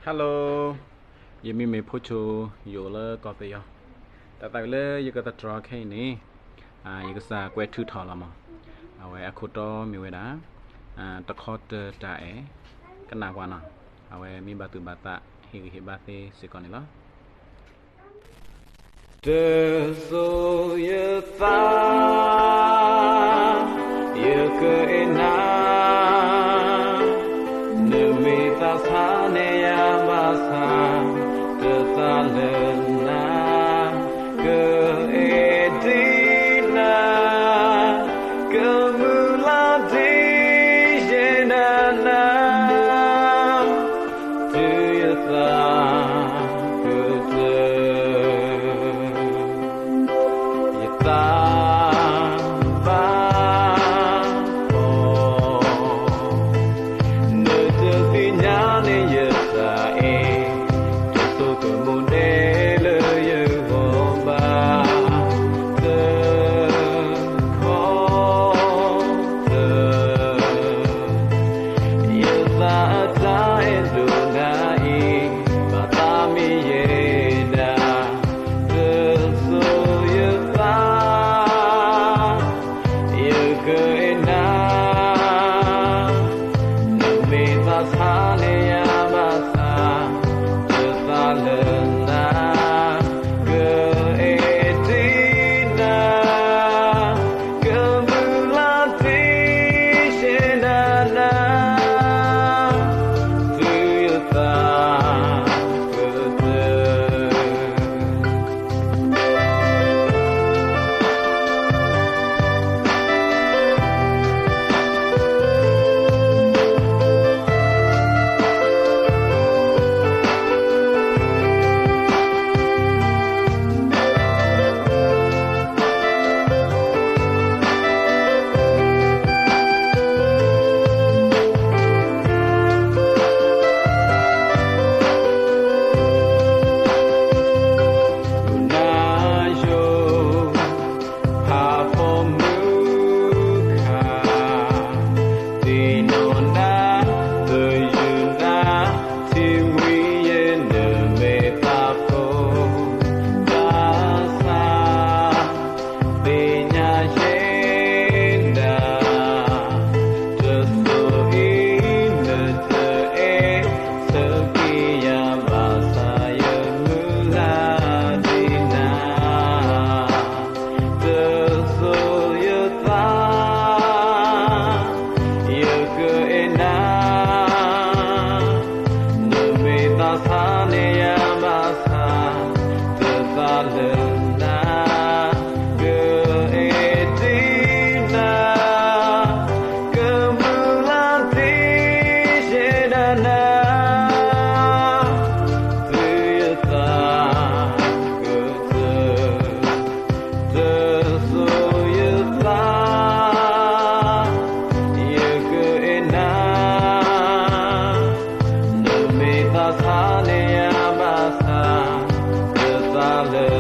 Hello, yemi me pocho yola có tay tại lơ giờ có trò cái này giờ sa quay thứ thọ là mà vậy aku to mi đá ta khó trả cái nào qua nào vậy mi batu bata hi bate sẽ còn nữa de so ye ta ye ke na ne me ta sa ne ya ma sa de ta le na ke di na ke mu la di je na na tu ye ta Saleh